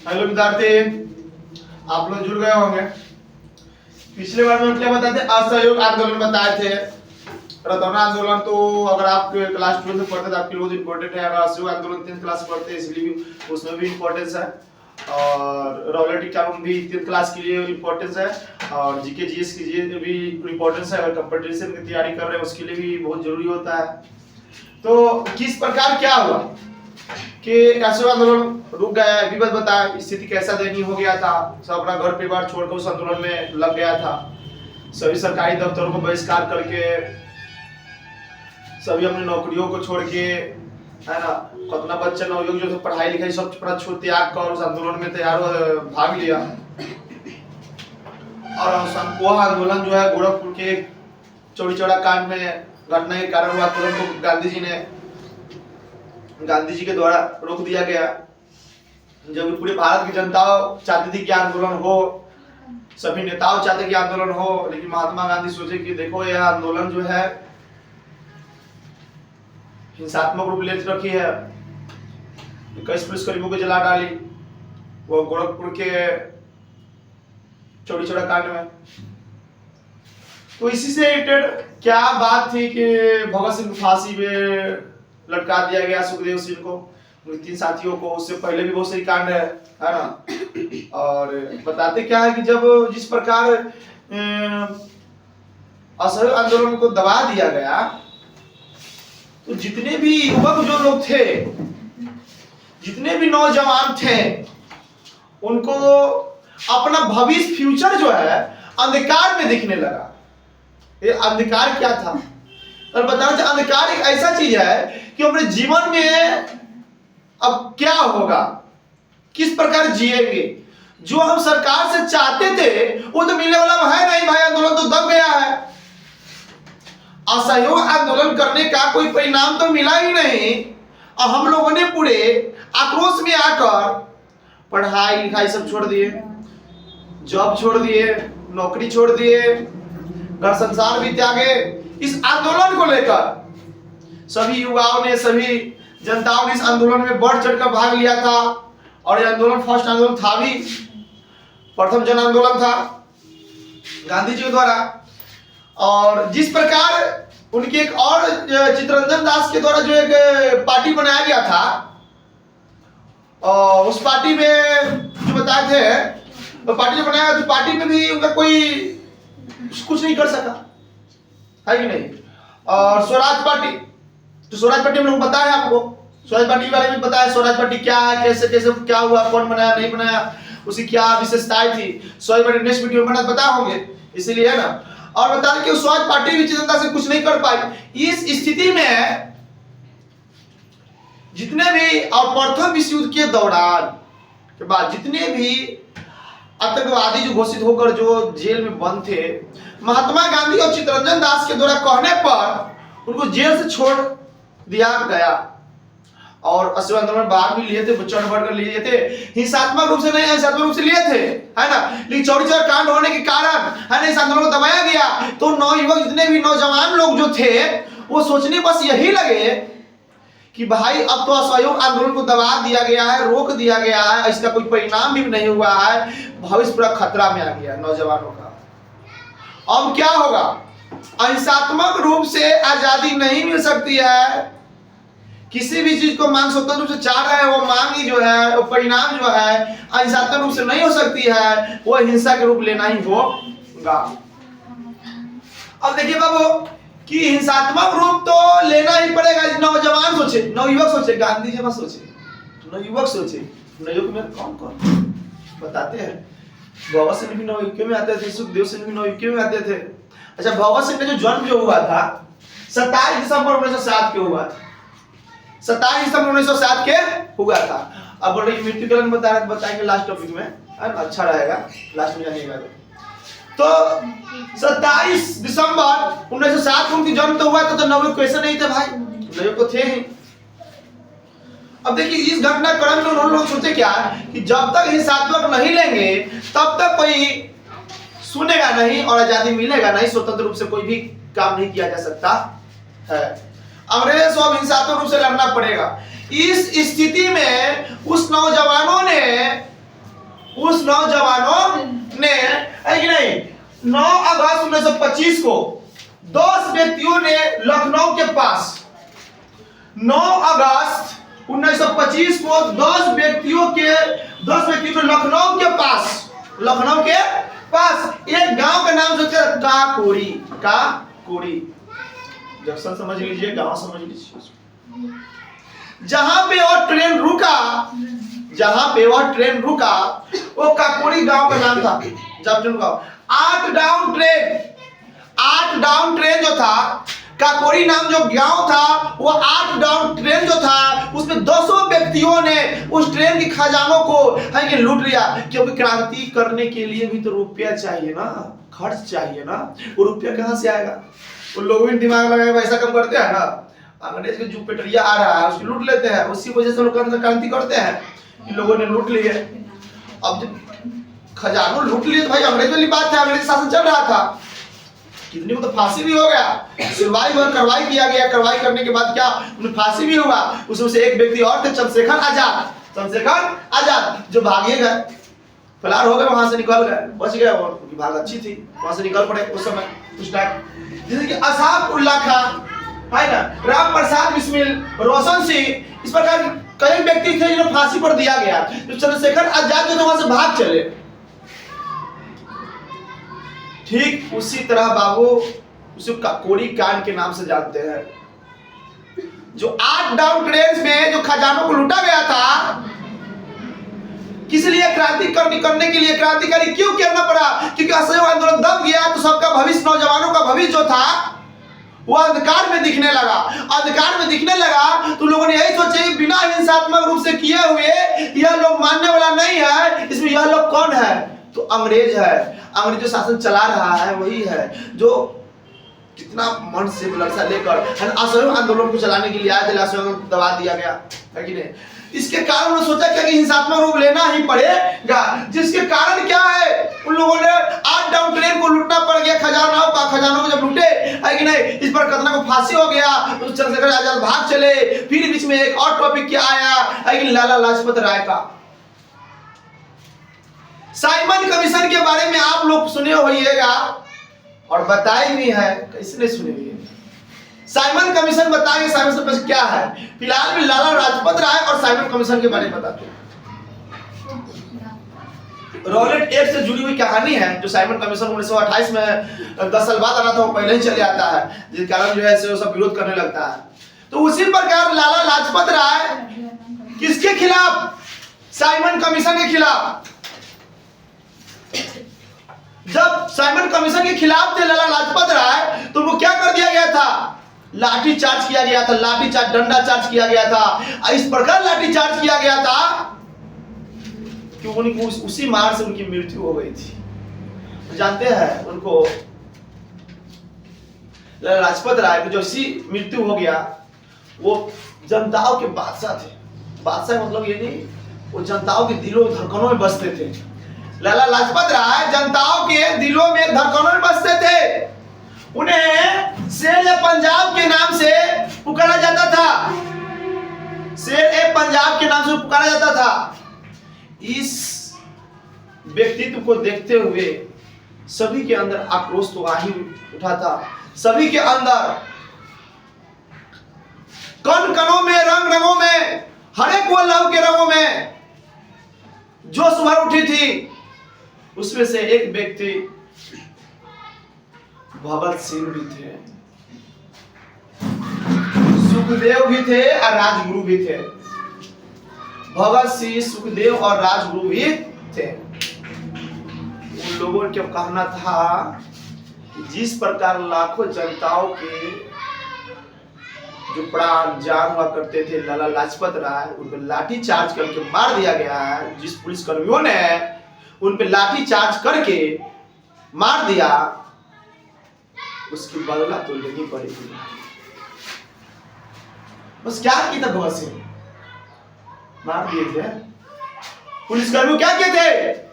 Hello विद्यार्थी, आप लोग जुड़ गए होंगे। पिछले बार में हम क्या बताए थे? असहयोग आंदोलन बताए थे। रतौना आंदोलन तो अगर आप क्लास 12 में पढ़ते तो आपके लिए बहुत इंपॉर्टेंट है। अगर असहयोग आंदोलन 10th क्लास में पढ़ते हैं इसलिए भी उसमें भी इंपॉर्टेंस है। और रॉलेट का भी 10th क्लास के लिए इंपॉर्टेंस है। और जीके जीएस के लिए भी इंपॉर्टेंस है। अगर कंपटीशन की तैयारी कर रहे हैं उसके लिए भी बहुत जरूरी होता है। तो किस प्रकार क्या हुआ कि असहयोग आंदोलन रुक गया, विगत बताया स्थिति कैसा दयनीय हो गया था। सब अपना घर परिवार छोड़कर उस आंदोलन में लग गया था। सभी सरकारी दफ्तरों को बहिष्कार करके, सभी अपनी नौकरियों को छोड़ के, है ना, कितना बच्चा नवयुवक जो पढ़ाई लिखाई सब छोड़ त्याग कर उस आंदोलन में तैयार भाग लिया। और वह आंदोलन जो है गोरखपुर के चौड़ी चौड़ा कांड में घटना के कारण हुआ। आंदोलन को गांधी जी के द्वारा रोक दिया गया। जब पूरे भारत की जनता चाहती थी कि आंदोलन हो, सभी नेताओं चाहते कि आंदोलन हो, लेकिन महात्मा गांधी सोचे कि देखो यह आंदोलन जो है हिंसात्मक रूप ले रखी है। 21 पुलिसकर्मियों को जला डाली वो गोरखपुर के चौड़ी चौड़ा कांड में। तो इसी से रिलेटेड क्या बात थी कि भगत सिंह को फांसी में लटका दिया गया, सुखदेव सिंह को, उनके 3 साथियों को। उससे पहले भी बहुत सारी कांड है ना। और बताते क्या है कि जब जिस प्रकार असहयोग आंदोलन को दबा दिया गया तो जितने भी युवक जो लोग थे, जितने भी नौजवान थे, उनको अपना भविष्य फ्यूचर जो है अंधकार में दिखने लगा। ये अंधकार क्या था? और बताना चाहिए अंधकार एक ऐसा चीज है कि अपने जीवन में अब क्या होगा, किस प्रकार जिएंगे। जो हम सरकार से चाहते थे वो तो मिलने वाला है नहीं भाई। आंदोलन तो दब गया है। असहयोग आंदोलन करने का कोई परिणाम तो मिला ही नहीं। और हम लोगों ने पूरे आक्रोश में आकर पढ़ाई लिखाई सब छोड़ दिए, जॉब छोड़ दिए, नौकरी छोड़ दिए, घर संसार भी त्यागे। इस आंदोलन को लेकर सभी युवाओं ने, सभी जनताओं ने इस आंदोलन में बढ़ चढ़कर भाग लिया था। और यह आंदोलन फर्स्ट आंदोलन था भी, प्रथम जन आंदोलन था गांधी जी द्वारा। और जिस प्रकार उनके एक और चित्तरंजन दास के द्वारा जो एक पार्टी बनाया गया था, और उस पार्टी में जो बताए थे, तो पार्टी जो बनाया तो पार्टी में भी उनका कोई कुछ नहीं कर सका, है कि नहीं। और स्वराज पार्टी, तो स्वराज पार्टी में बताया आपको, स्वराज पार्टी के बारे में बताया स्वराज पार्टी क्या है, कैसे कैसे क्या हुआ, कौन बनाया नहीं बनाया, उसकी क्या विशेषताएं थी। स्वराज पार्टी नेक्स्ट वीडियो में बता होंगे, इसीलिए है ना। और बता दें कि स्वराज पार्टी भी जनता से कुछ नहीं कर पाई। इस स्थिति में जितने भी, और प्रथम विश्व युद्ध के दौरान के बाद जितने भी आतंकवादी जो घोषित होकर जो जेल में बंद थे, महात्मा गांधी और चित्तरंजन दास के द्वारा कहने पर उनको जेल से छोड़ दिया गया। और असहयोग आंदोलन बाहर भी लिए थे, चढ़ बढ़ कर लिए थे, हिंसात्मक रूप से नहीं, हिंसात्मक रूप से लिए थे, है ना। लेकिन चौड़ी चौड़ा कांड होने के कारण, है ना, इस आंदोलन को दबाया गया। तो नौयुवक जितने भी नौजवान लोग जो थे वो सोचने बस यही लगे कि भाई अब तो असहयोग आंदोलन को दबा दिया गया है, रोक दिया गया है, इसका कोई परिणाम भी नहीं हुआ है, भविष्य पूरा खतरा में आ गया नौजवानों का। अब क्या होगा? अहिंसात्मक रूप से आजादी नहीं मिल सकती है। किसी भी चीज को मांग स्वतंत्र रूप से चाह रहे हैं, वो मांग ही जो है, वो परिणाम जो है अहिंसात्मक रूप से नहीं हो सकती है, वो हिंसा के रूप लेना ही होगा। अब देखिए बाबू कि हिंसात्मक रूप तो लेना ही पड़ेगा। नौजवान सोचे, नवयुवक सोचे, गांधी जी मत सोचे, नवयुवक सोचे। नवयुवक में कौन कौन बताते हैं? भगत सिंह भी नवयुवक में आते थे, सुखदेव सिंह भी नवयुवक में आते थे। अच्छा, भगत सिंह का जो जन्म जो हुआ था 27 दिसंबर 1907 के हुआ था। 27 दिसंबर 1907 के हुआ था। अब बोल रही मृत्यु कारण बताएंगे लास्ट टॉपिक में, अच्छा रहेगा, लास्ट में जानिएगा। तो 27 दिसंबर 1907 को उनकी जन्म तो हुआ था, तो नवयुवक कैसे नहीं थे भाई? नवयुवक तो थे ही। अब देखिए इस घटनाक्रम में उन्होंने लोग सोचे क्या कि जब तक हिंसात्मक नहीं लेंगे तब तक कोई सुनेगा नहीं और आजादी मिलेगा नहीं, स्वतंत्र रूप से कोई भी काम नहीं किया जा सकता है। अंग्रेज को अब हिंसात्मक रूप से लड़ना पड़ेगा। इस स्थिति में उस नौजवानों ने उस नौजवानों ने, है कि नहीं, 9 अगस्त 1925 को 10 व्यक्तियों ने लखनऊ के पास, 9 अगस्त 1925 को 10 व्यक्तियों ने लखनऊ के पास एक गांव का नाम सोचा काकोरी। जंक्शन समझ लीजिए, गांव समझ लीजिए। जहां पे वह ट्रेन रुका वो काकोरी गांव का नाम था। जब ट्रेन रुका 8 डाउन ट्रेन जो था, काकोरी नाम जो गांव था, वो 8 डाउन ट्रेन जो था, उसमें 200 व्यक्तियों ने उस ट्रेन के खजानों को है कि लूट लिया। क्योंकि क्रांति करने के लिए भी तो रुपया चाहिए ना, खर्च चाहिए ना। वो रुपया कहां से आएगा? उन लोगों ने दिमाग लगाया, पैसा कम करते हैं ना, अंग्रेज के जो पेट्रिया आ रहा है उसको लूट लेते हैं, उसी वजह से लोग क्रांति करते हैं। इन लोगों ने लूट लिए। अब जब खजानों लूट लिए तो भाई अंग्रेज वाली बात है, अंग्रेज शासन चल रहा था, कितनी को तो फांसी भी हो गया, सुनवाई हुआ, कार्रवाई किया गया। कार्रवाई करने के बाद क्या, उन्हें फांसी भी हुआ। उसमें से एक व्यक्ति और थे, चंद्रशेखर आजाद, जो भागे गए, फरार हो गए, वहां से निकल गए, बच गए। उनकी भाग अच्छी थी, वहां से निकल पड़े उस समय, उस टाइम। जैसे कि असाफ उल्लाह खान है ना, राम प्रसाद बिस्मिल, रोशन सिंह, इस प्रकार कई व्यक्ति थे जिन्हें फांसी पर दिया गया। तो चंद्रशेखर आजाद जो वहां से भाग चले। ठीक उसी तरह बाबू उसे काकोरी कांड के नाम से जानते हैं। जो 8 डाउन ट्रेन में जो खजानों को लूटा गया था, किस लिए? क्रांति करने के लिए। क्रांतिकारी क्यों करना पड़ा? क्योंकि असहयोग आंदोलन दब गया तो सबका भविष्य, नौजवानों का भविष्य जो था वो अंधकार में दिखने लगा। तो लोगों ने यही सोचा कि बिना हिंसात्मक रूप से किए हुए यह लोग मानने वाला नहीं है, इसमें यह लोग कौन है? तो अंग्रेज है। अंग्रेज जो शासन चला रहा है वही है जो कितना मन से ललसा लेकर असहयोग आंदोलन को चलाने के लिए आए थे, असहयोग दबा दिया गया है कि नहीं। इसके कारण उन्होंने सोचा कि हिंसात्मक रूप लेना ही पड़ेगा, जिसके कारण क्या है, उन लोगों ने 8 डाउन ट्रेन को लूटना पड़ गया, खजानों को जब लूटे है कि नहीं, इस पर कतना को फांसी हो गया। तो चंद्रशेखर आजाद भाग चले। फिर बीच में एक और टॉपिक क्या आया है कि लाला लाजपत राय का साइमन कमीशन के बारे में आप लोग सुने होइएगा और बताए भी है, कैसे नहीं सुने हुए। साइमन कमीशन बताएंगे, साइमन कमीशन क्या है। फिलहाल में लाला लाजपत राय और साइमन कमीशन के बारे में बताते हैं। रॉलेट एक्ट से जुड़ी हुई कहानी है। जो साइमन कमीशन 1928 में 10 साल बाद आना था, वो पहले ही चले आता है, जिस कारण जो है वो सब विरोध करने लगता है। तो उसी प्रकार लाला लाजपत राय किसके खिलाफ? साइमन कमीशन के खिलाफ। जब साइमन कमीशन के खिलाफ थे लाला लाजपत राय, तो वो क्या कर दिया गया था? लाठी चार्ज किया गया था, डंडा चार्ज किया गया था। इस प्रकार लाठी चार्ज किया गया था कि उनको उसी मार से उनकी मृत्यु हो गई थी। जानते हैं उनको, लाला लाजपत राय को जो इसी मृत्यु हो गया, वो जनताओं के बादशाह थे। बादशाह मतलब ये नहीं, वो जनताओं के दिलों धड़कनों में बसते थे। लाला लाजपत राय जनताओं के दिलों में धड़कनों में बसते थे। उन्हें शेर ए पंजाब के नाम से पुकारा जाता था। शेर ए पंजाब के नाम से पुकारा जाता था। इस व्यक्तित्व को देखते हुए सभी के अंदर आक्रोश तो आ ही उठा था। सभी के अंदर कण कणों में, रंग रंगों में, हर एक वो लव के रंगों में जोश भर उठी थी। उसमें से एक व्यक्ति भगत सिंह भी थे, सुखदेव भी थे और राजगुरु भी थे। भगत सिंह, सुखदेव और राजगुरु भी थे। उन लोगों का कहना था कि जिस प्रकार लाखों जनताओं के जो प्राण जान हुआ करते थे लाला लाजपत राय, उन पर लाठी चार्ज करके मार दिया गया है। जिस पुलिस कर्मियों ने उन पे लाठी चार्ज करके मार दिया, उसकी बदला तो लेनी पड़ेगी। बस क्या किया था भगत सिंह? मार दिए थे। पुलिसकर्मी क्या किए थे?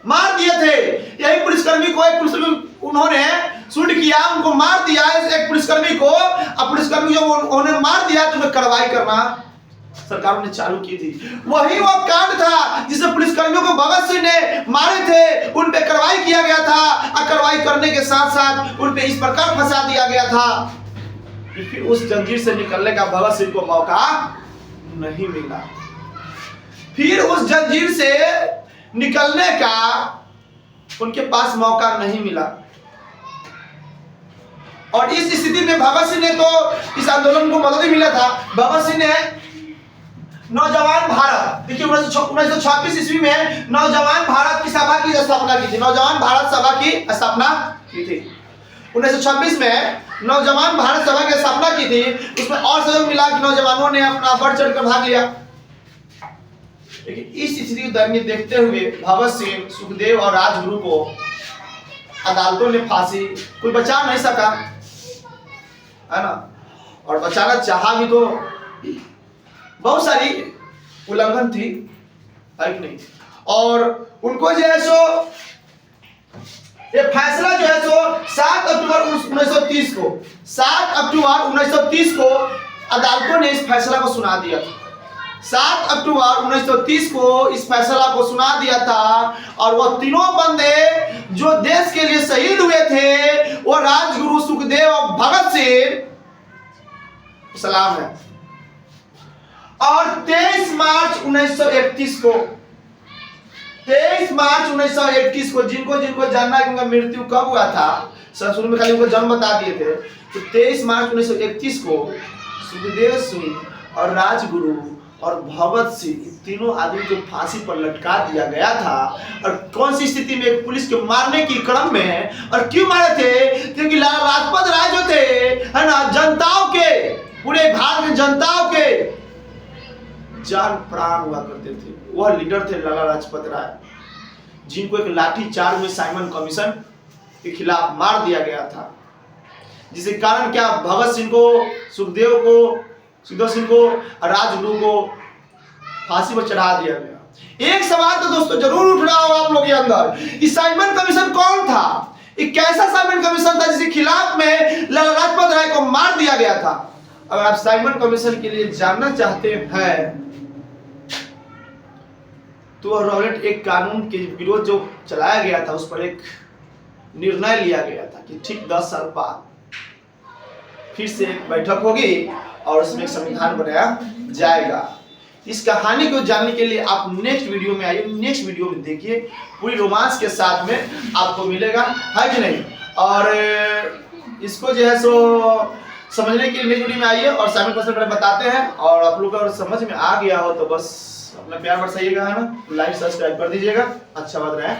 मार दिए थे। यही पुलिसकर्मी को एक पुलिसकर्मी उन्होंने शूट किया, उनको मार दिया एक पुलिसकर्मी को। अब पुलिसकर्मी जब उन्होंने मार दिया तो उन्हें कार्रवाई करना सरकारों ने चालू की थी। वही वो कांड था जिसे पुलिसकर्मियों को भगत सिंह ने मारे थे, उन पे कार्रवाई किया गया था और कार्रवाई करने के साथ साथ उन पे इस प्रकार फंसा दिया गया था कि फिर उस जंजीर से निकलने का भगत सिंह को मौका नहीं मिला। फिर उस जंजीर से निकलने का उनके पास मौका नहीं मिला और इस स्थिति में भगत सिंह ने तो इस आंदोलन को मदद ही मिला था। भगत सिंह ने नौजवान भारत, देखिए 1926 ईस्वी में नौजवान भारत की सभा की स्थापना की थी। नौजवान भारत सभा की स्थापना की थी 1926 में। नौजवान भारत सभा की स्थापना की थी। उसमें और सहयोग मिला कि नौजवानों ने अपना बढ़ चढ़ कर भाग लिया। लेकिन इस स्थिति को देखते हुए भगत सिंह, सुखदेव और राजगुरु को अदालतों ने फांसी कोई बचा नहीं सका, है ना। और बचाना चाहा भी तो बहुत सारी उल्लंघन थी, है कि नहीं। और उनको जो है सो ये फैसला जो है सो 7 अक्टूबर 1930 को 7 अक्टूबर 1930 को अदालतों ने इस फैसला को सुना दिया था। 7 अक्टूबर 1930 को इस फैसला को सुना दिया था और वो तीनों बंदे जो देश के लिए शहीद हुए थे वो राजगुरु, सुखदेव और भगत सिंह सलाम है। और 23 मार्च 1931 को 23 मार्च 1931 को जिनको जिनको जानना है कि उनका मृत्यु कब हुआ था, शुरू में खाली उनका जन्म बता दिए थे, तो 23 मार्च 1931 को सुखदेव सिंह और राजगुरु और भगत सिंह तीनों आदमी को फांसी पर लटका दिया गया था। और कौन सी स्थिति में, पुलिस के मारने की क्रम में। और क्यों मारे थे? क्योंकि लाला लाजपत राय जो थे, है ना, जनताओं के, पूरे भारत में जनताओं के जान प्राण हुआ करते थे। वह लीडर थे लाला लाजपत राय, जिनको एक लाठी चार्ज में साइमन कमीशन के खिलाफ मार दिया गया था, जिसके कारण क्या भगत सिंह को, सुखदेव सिंह को और राजगुरु को फांसी पर चढ़ा दिया गया। एक सवाल तो दोस्तों जरूर उठ रहा होगा आप लोगों के अंदर, इस साइमन कमीशन कौन था? एक कैसा साइमन कमीशन था जिसके खिलाफ में लाला लाजपत राय को मार दिया गया था? अगर आप साइमन कमीशन के लिए जानना चाहते हैं तो रॉलेट एक कानून के विरोध जो चलाया गया था, उस पर एक निर्णय लिया गया था कि ठीक 10 साल बाद फिर से एक बैठक होगी और उसमें एक संविधान बनाया जाएगा। इस कहानी को जानने के लिए आप नेक्स्ट वीडियो में आइए, नेक्स्ट वीडियो में देखिए, पूरी रोमांस के साथ में आपको मिलेगा, है कि नहीं। और इसको जो है सो समझने के लिए नेक्स्ट वीडियो में आइए और साइमन कमीशन बताते हैं। और आप लोग अगर समझ में आ गया हो तो बस अपना प्यार बरसाइएगा, है ना, लाइक सब्सक्राइब कर दीजिएगा। अच्छा बात रहे।